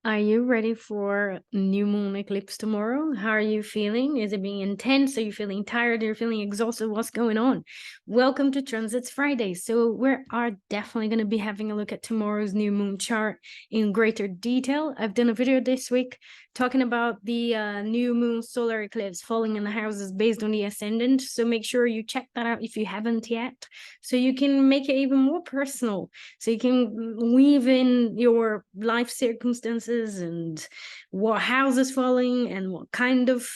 Are you ready for new moon eclipse tomorrow? How are you feeling? Is it being intense? Are you feeling tired? Are you feeling exhausted? What's going on? Welcome to Transits Friday. So we are definitely going to be having a look at tomorrow's new moon chart in greater detail. I've done a video this week talking about the new moon solar eclipse falling in the houses based on the ascendant. So make sure you check that out if you haven't yet, so you can make it even more personal. So you can weave in your life circumstances and what house is falling and what kind of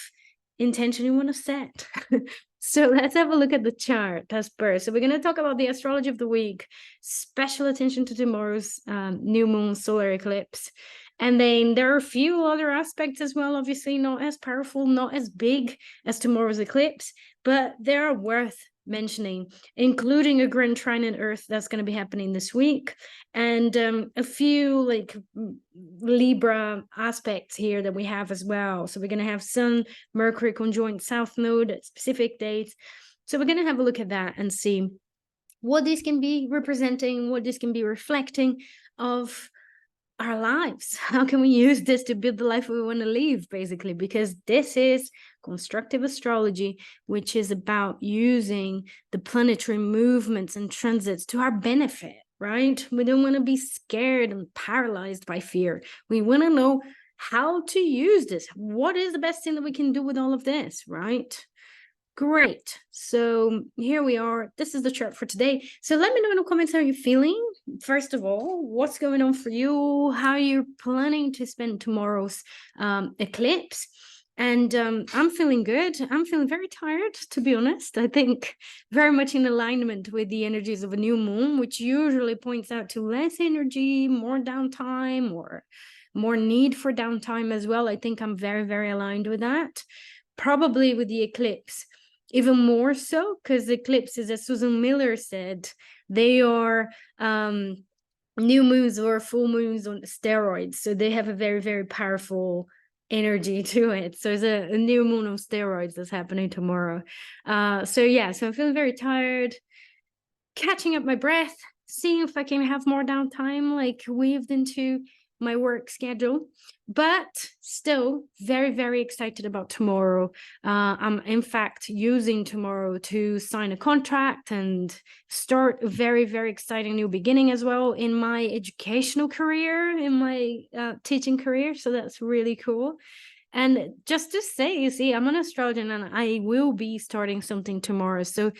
intention you want to set. So let's have a look at the chart as per. So we're going to talk about the astrology of the week, special attention to tomorrow's new moon solar eclipse. And then there are a few other aspects as well, obviously not as powerful, not as big as tomorrow's eclipse, but they are worth mentioning, including a grand trine in Earth that's going to be happening this week, and a few like Libra aspects here that we have as well. So we're going to have Sun, Mercury conjoint South Node at specific dates. So we're going to have a look at that and see what this can be representing, what this can be reflecting of our lives. How can we use this to build the life we want to live, basically? Because this is constructive astrology, which is about using the planetary movements and transits to our benefit, right? We don't want to be scared and paralyzed by fear. We want to know how to use this. What is the best thing that we can do with all of this, right? Great. So here we are. This is the chart for today. So let me know in the comments how you're feeling. First of all, what's going on for you? How you're planning to spend tomorrow's eclipse? And I'm feeling good. I'm feeling very tired, to be honest. I think very much in alignment with the energies of a new moon, which usually points out to less energy, more downtime, or more need for downtime as well. I think I'm very, very aligned with that. Probably with the eclipse even more so, because eclipses, as Susan Miller said, they are new moons or full moons on steroids. So they have a very, very powerful energy to it. So it's a new moon on steroids that's happening tomorrow. So I'm feeling very tired, catching up my breath, seeing if I can have more downtime, like weaved into my work schedule, but still very, very excited about tomorrow. I'm in fact using tomorrow to sign a contract and start a very, very exciting new beginning as well in my educational career, in my teaching career. So that's really cool. And just to say, you see, I'm an astrologer and I will be starting something tomorrow. So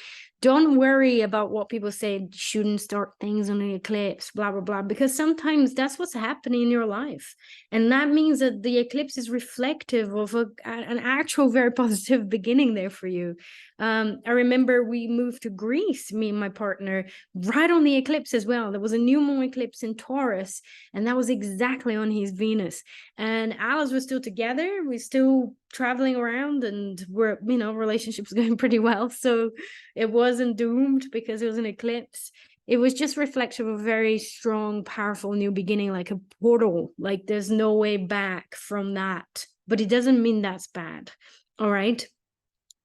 don't worry about what people say, shouldn't start things on the eclipse, blah, blah, blah, because sometimes that's what's happening in your life. And that means that the eclipse is reflective of an actual very positive beginning there for you. I remember we moved to Greece, me and my partner, right on the eclipse as well. There was a new moon eclipse in Taurus, and that was exactly on his Venus. And Alice was still together. We're still traveling around, and we're, relationships going pretty well. So it wasn't doomed because it was an eclipse. It was just reflective of a very strong, powerful new beginning, like a portal. Like there's no way back from that. But it doesn't mean that's bad. All right.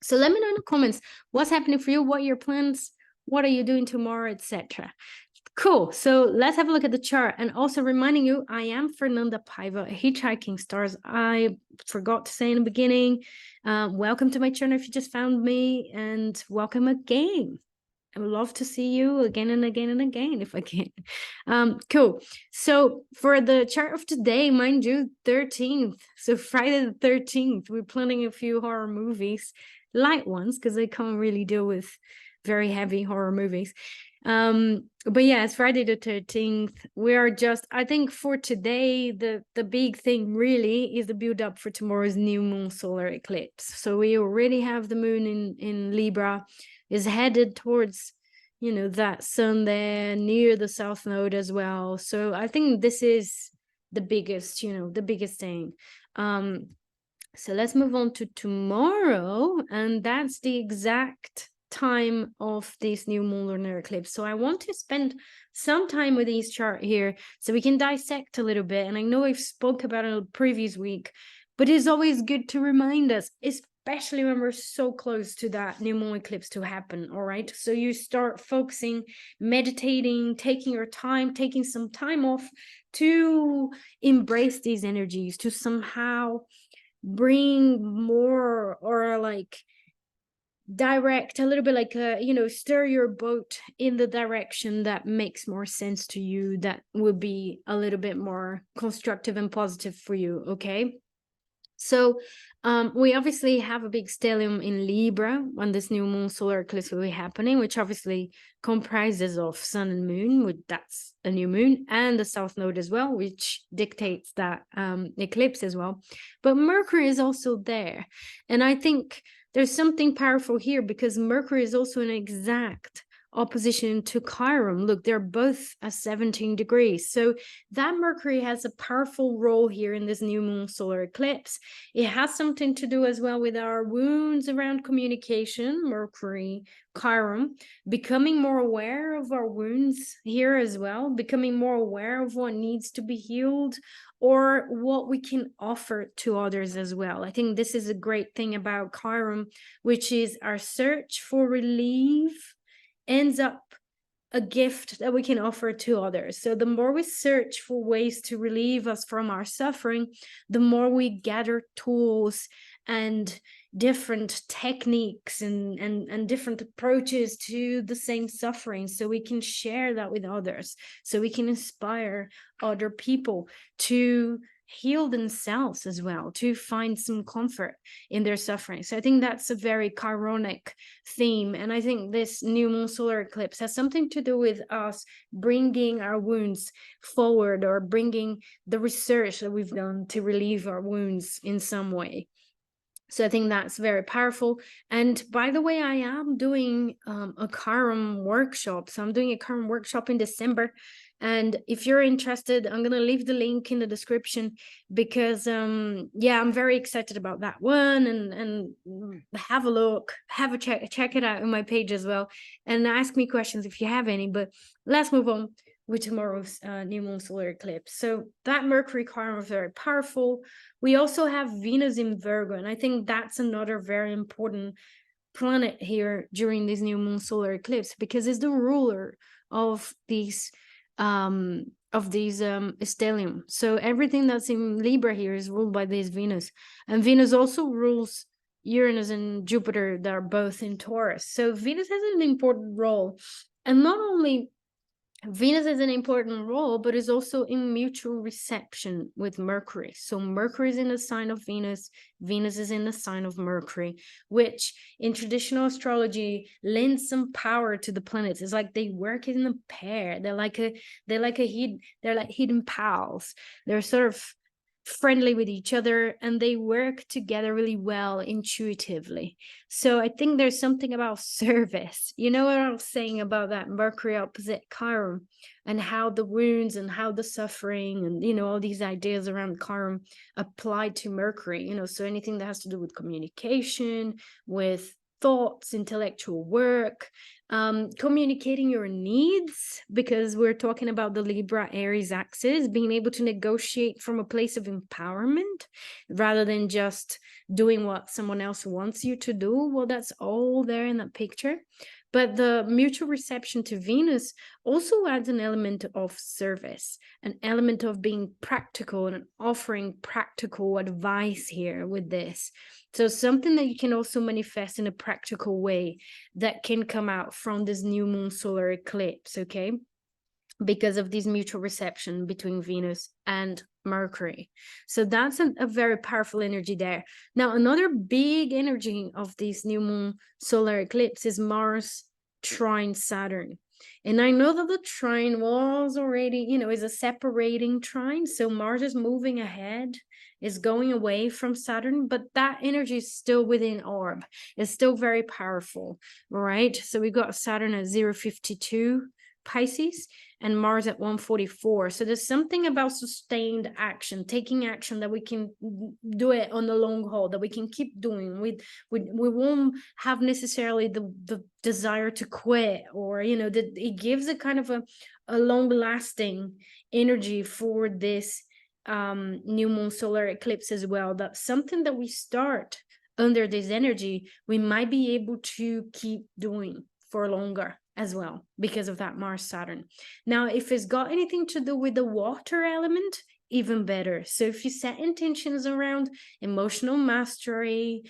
So let me know in the comments what's happening for you, what are your plans, what are you doing tomorrow, etc. Cool. So let's have a look at the chart. And also reminding you, I am Fernanda Paiva, Hitchhiking Stars. I forgot to say in the beginning, welcome to my channel if you just found me, and welcome again. I would love to see you again and again and again if I can. Cool. So for the chart of today, mind you, 13th. So Friday the 13th, we're planning a few horror movies, light ones, because I can't really deal with very heavy horror movies. But yeah, it's Friday the 13th. We are just, I think for today, the big thing really is the build up for tomorrow's new moon solar eclipse. So we already have the moon in Libra, is headed towards, that sun there near the south node as well. So I think this is the biggest, the biggest thing. So let's move on to tomorrow, and that's the exact time of this new moon lunar eclipse. So I want to spend some time with this chart here so we can dissect a little bit. And I know I've spoke about it in the previous week, but it's always good to remind us, especially when we're so close to that new moon eclipse to happen. All right, so you start focusing, meditating, taking your time, taking some time off to embrace these energies, to somehow bring more, or like direct a little bit, like stir your boat in the direction that makes more sense to you, that would be a little bit more constructive and positive for you. Okay, so we obviously have a big stellium in Libra when this new moon solar eclipse will be happening, which obviously comprises of sun and moon, which that's a new moon, and the south node as well, which dictates that eclipse as well. But Mercury is also there, and I think there's something powerful here, because Mercury is also an exact opposition to Chiron. Look, they're both at 17 degrees. So that Mercury has a powerful role here in this new moon solar eclipse. It has something to do as well with our wounds around communication, Mercury, Chiron, becoming more aware of our wounds here as well, becoming more aware of what needs to be healed, or what we can offer to others as well. I think this is a great thing about Chiron, which is our search for relief ends up a gift that we can offer to others. So the more we search for ways to relieve us from our suffering, the more we gather tools and different techniques and different approaches to the same suffering, so we can share that with others, so we can inspire other people to heal themselves as well, to find some comfort in their suffering. So I think that's a very Chironic theme, and I think this new moon solar eclipse has something to do with us bringing our wounds forward, or bringing the research that we've done to relieve our wounds in some way. So I think that's very powerful. And by the way, I am doing a Chiron workshop. So I'm doing a Chiron workshop in December. And if you're interested, I'm going to leave the link in the description, because yeah, I'm very excited about that one. And have a look, have a check it out on my page as well, and ask me questions if you have any. But let's move on with tomorrow's new moon solar eclipse. So that Mercury Chiron is very powerful. We also have Venus in Virgo, and I think that's another very important planet here during this new moon solar eclipse, because it's the ruler of these stellium. So everything that's in Libra here is ruled by this Venus, and Venus also rules Uranus and Jupiter that are both in Taurus. So Venus has an important role, and not only Venus has an important role, but is also in mutual reception with Mercury. So Mercury is in the sign of Venus, Venus is in the sign of Mercury, which in traditional astrology lends some power to the planets. It's like they work in a pair. They're like hidden pals. They're sort of friendly with each other, and they work together really well intuitively. So I think there's something about service. You know what I was saying about that Mercury opposite Chiron, and how the wounds and how the suffering and all these ideas around Chiron apply to Mercury. So anything that has to do with communication, with thoughts, intellectual work, communicating your needs, because we're talking about the Libra Aries axis, being able to negotiate from a place of empowerment rather than just doing what someone else wants you to do. Well, that's all there in that picture. But the mutual reception to Venus also adds an element of service, an element of being practical and offering practical advice here with this. So something that you can also manifest in a practical way that can come out from this new moon solar eclipse, okay? Because of this mutual reception between Venus and Mercury. So that's a very powerful energy there. Now, another big energy of this new moon solar eclipse is Mars trine Saturn. And I know that the trine was already, is a separating trine. So Mars is moving ahead, is going away from Saturn, but that energy is still within orb. It's still very powerful, right? So we got Saturn at 052 Pisces and Mars at 144. So there's something about sustained action, taking action, that we can do it on the long haul, that we can keep doing. We won't have necessarily the desire to quit, or that it gives a kind of a long lasting energy for this new moon solar eclipse as well. That's something that we start under this energy, we might be able to keep doing for longer as well because of that Mars Saturn. Now, if it's got anything to do with the water element, even better. So if you set intentions around emotional mastery,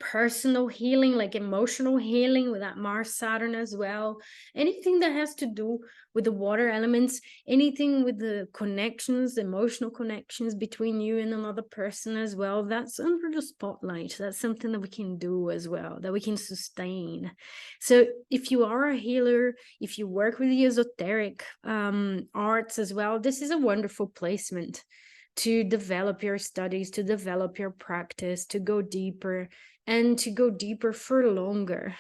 personal healing, like emotional healing with that Mars Saturn as well, anything that has to do with the water elements, anything with the connections, emotional connections between you and another person as well, that's under the spotlight. That's something that we can do as well, that we can sustain. So if you are a healer, if you work with the esoteric arts as well, this is a wonderful placement to develop your studies, to develop your practice, to go deeper, and to go deeper for longer.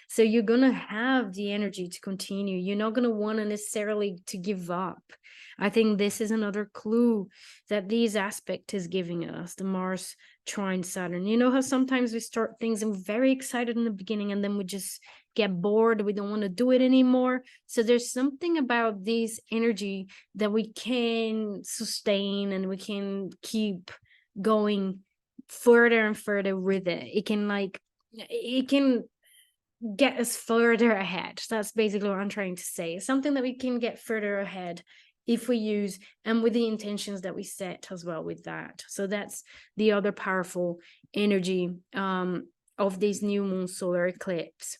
So you're going to have the energy to continue. You're not going to want to necessarily to give up. I think this is another clue that these aspect is giving us, the Mars trine Saturn. You know how sometimes we start things and we're very excited in the beginning and then we just get bored, we don't want to do it anymore. So there's something about this energy that we can sustain and we can keep going further and further with it. It can get us further ahead. That's basically what I'm trying to say. Something that we can get further ahead if we use, and with the intentions that we set as well with that. So that's the other powerful energy of this new moon solar eclipse.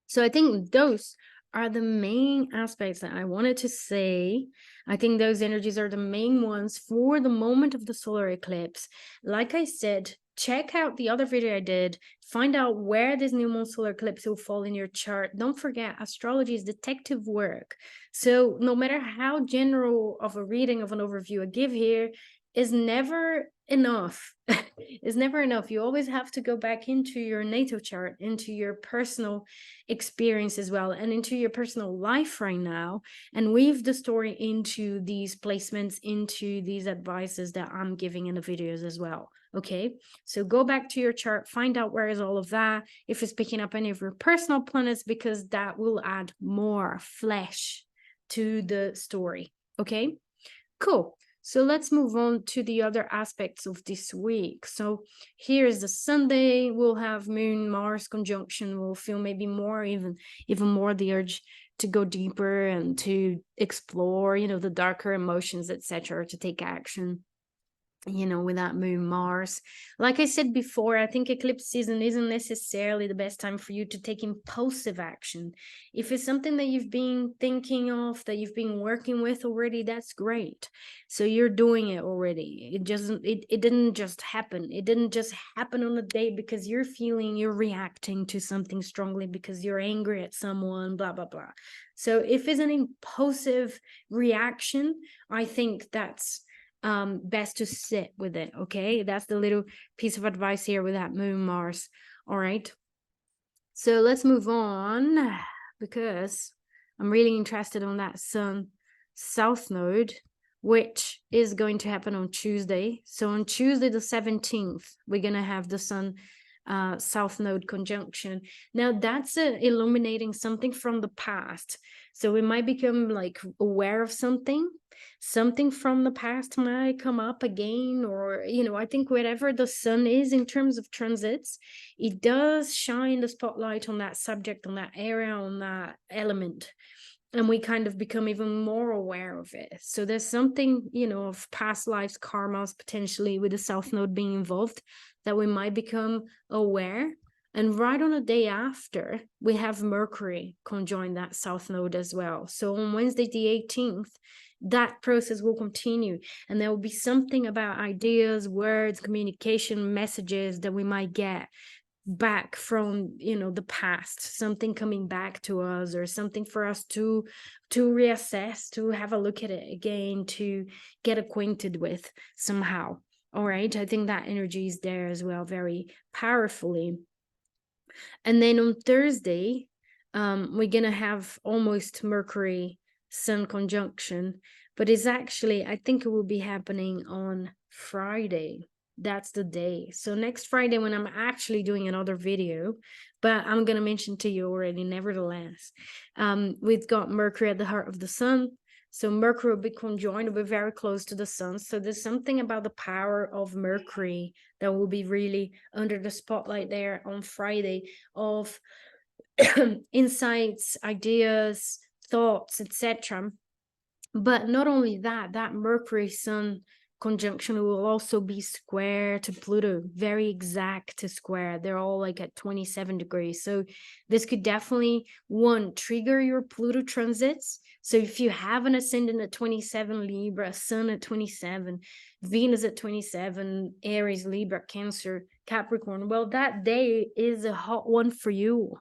So I think those are the main aspects that I wanted to say. I think those energies are the main ones for the moment of the solar eclipse. Like I said, check out the other video I did, find out where this new moon solar eclipse will fall in your chart. Don't forget, astrology is detective work. So no matter how general of a reading of an overview I give here, is never enough. It's never enough. You always have to go back into your natal chart, into your personal experience as well, and into your personal life right now, and weave the story into these placements, into these advices that I'm giving in the videos as well. Okay, so go back to your chart, find out where is all of that, if it's picking up any of your personal planets, because that will add more flesh to the story. Okay, cool. So let's move on to the other aspects of this week. So here's the Sunday. We'll have Moon Mars conjunction. We'll feel maybe more, even more the urge to go deeper and to explore, the darker emotions, etc., to take action, with that Moon Mars. Like I said before, I think eclipse season isn't necessarily the best time for you to take impulsive action. If it's something that you've been thinking of, that you've been working with already, that's great. So you're doing it already. It didn't just happen. It didn't just happen on a day because you're reacting to something strongly because you're angry at someone, blah, blah, blah. So if it's an impulsive reaction, I think that's best to sit with it. Okay, that's the little piece of advice here with that Moon Mars. All right, so let's move on, because I'm really interested on that Sun South node, which is going to happen on Tuesday. So on Tuesday the 17th, we're gonna have the Sun South node conjunction. Now that's illuminating something from the past. So we might become like aware of something from the past might come up again, or I think wherever the sun is in terms of transits, it does shine the spotlight on that subject, on that area, on that element, and we kind of become even more aware of it. So there's something, of past lives karmas potentially with the South node being involved, that we might become aware. And right on the day after, we have Mercury conjoin that South node as well. So on Wednesday the 18th, that process will continue, and there will be something about ideas, words, communication, messages that we might get back from the past, something coming back to us, or something for us to reassess, to have a look at it again, to get acquainted with somehow. All right, I think that energy is there as well, very powerfully. And then on Thursday, we're gonna have almost Mercury Sun conjunction, but it's actually, I think it will be happening on Friday. That's the day. So next Friday, when I'm actually doing another video, but I'm gonna mention to you already nevertheless, we've got Mercury at the heart of the sun. So Mercury will be conjoined, will be very close to the sun. So there's something about the power of Mercury that will be really under the spotlight there on Friday, of insights, ideas, thoughts, etc. But not only that, that Mercury Sun conjunction will also be square to Pluto, very exact to square. They're all like at 27 degrees. So this could definitely, one, trigger your Pluto transits. So if you have an ascendant at 27 Libra, Sun at 27, Venus at 27, Aries, Libra, Cancer, Capricorn, well, that day is a hot one for you.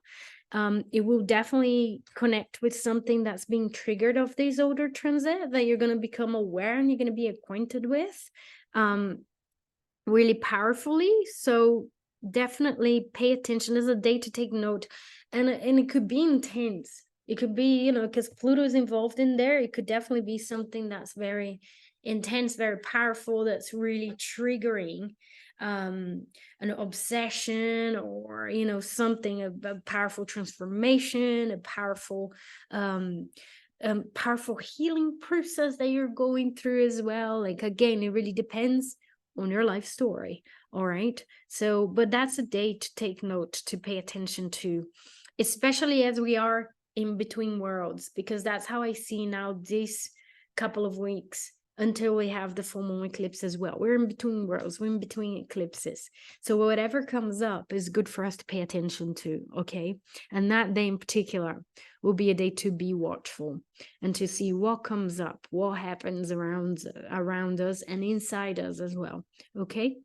It will definitely connect with something that's being triggered of this older transit that you're going to become aware and you're going to be acquainted with really powerfully. So definitely pay attention. There's a day to take note, and it could be intense. It could be, you know, because Pluto is involved in there. It could definitely be something that's very intense, very powerful, that's really triggering an obsession, or, you know, something, a powerful transformation, a powerful powerful healing process that you're going through as well. Like, again, it really depends on your life story. All right. So, but that's a day to take note, to pay attention to, especially as we are in between worlds, because that's how I see now this couple of weeks until we have the full moon eclipse as well. We're in between worlds, we're in between eclipses. So whatever comes up is good for us to pay attention to, okay? And that day in particular will be a day to be watchful and to see what comes up, what happens around us and inside us as well, okay?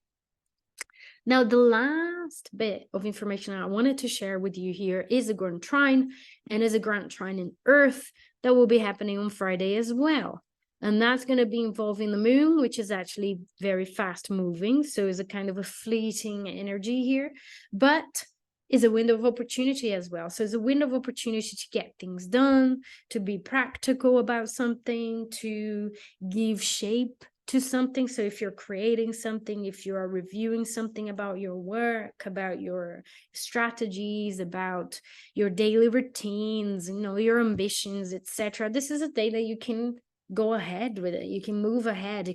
Now, the last bit of information I wanted to share with you here is a grand trine, and is a grand trine in Earth that will be happening on Friday as well. And that's going to be involving the moon, which is actually very fast moving. So it's a kind of a fleeting energy here, but is a window of opportunity as well. So it's a window of opportunity to get things done, to be practical about something, to give shape to something. So if you're creating something, if you are reviewing something about your work, about your strategies, about your daily routines, you know, your ambitions, etc., this is a day that you can go ahead with it. You can move ahead.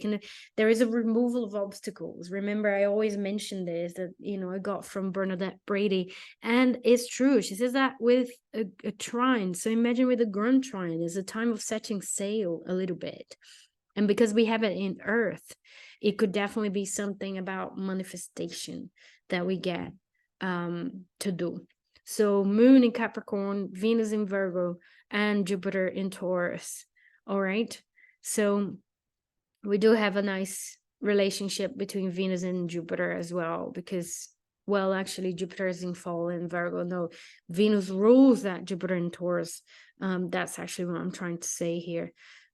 There is a removal of obstacles. Remember, I always mention this, that, you know, I got from Bernadette Brady, and it's true. She says that with a trine. So imagine with a grand trine is a time of setting sail a little bit. And because we have it in Earth, it could definitely be something about manifestation that we get to do. So Moon in Capricorn, Venus in Virgo, and Jupiter in Taurus. All right. So we do have a nice relationship between Venus and Jupiter as well, because, well, actually Jupiter is in fall in Virgo. No, Venus rules that Jupiter in Taurus. That's actually what I'm trying to say here.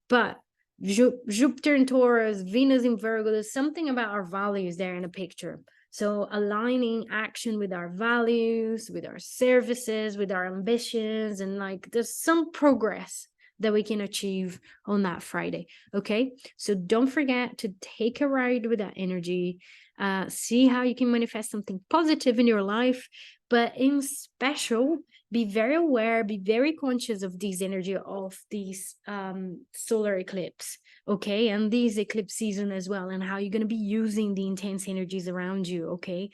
But Jupiter in Taurus, Venus in Virgo, there's something about our values there in a picture. So aligning action with our values, with our services, with our ambitions, and like there's some progress that we can achieve on that Friday. Okay, so don't forget to take a ride with that energy, see how you can manifest something positive in your life, but in special, be very aware, be very conscious of this energy of these solar eclipse, okay, and these eclipse season as well, and how you're going to be using the intense energies around you, okay,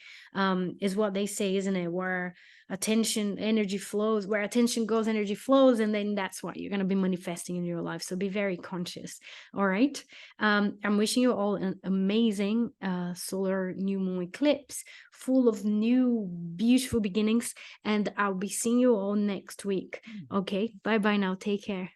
is what they say, isn't it, where attention energy flows, where attention goes energy flows, and then that's what you're going to be manifesting in your life. So be very conscious. All right, I'm wishing you all an amazing solar new moon eclipse full of new beautiful beginnings, and I'll be seeing you all next week. Okay, bye bye now, take care.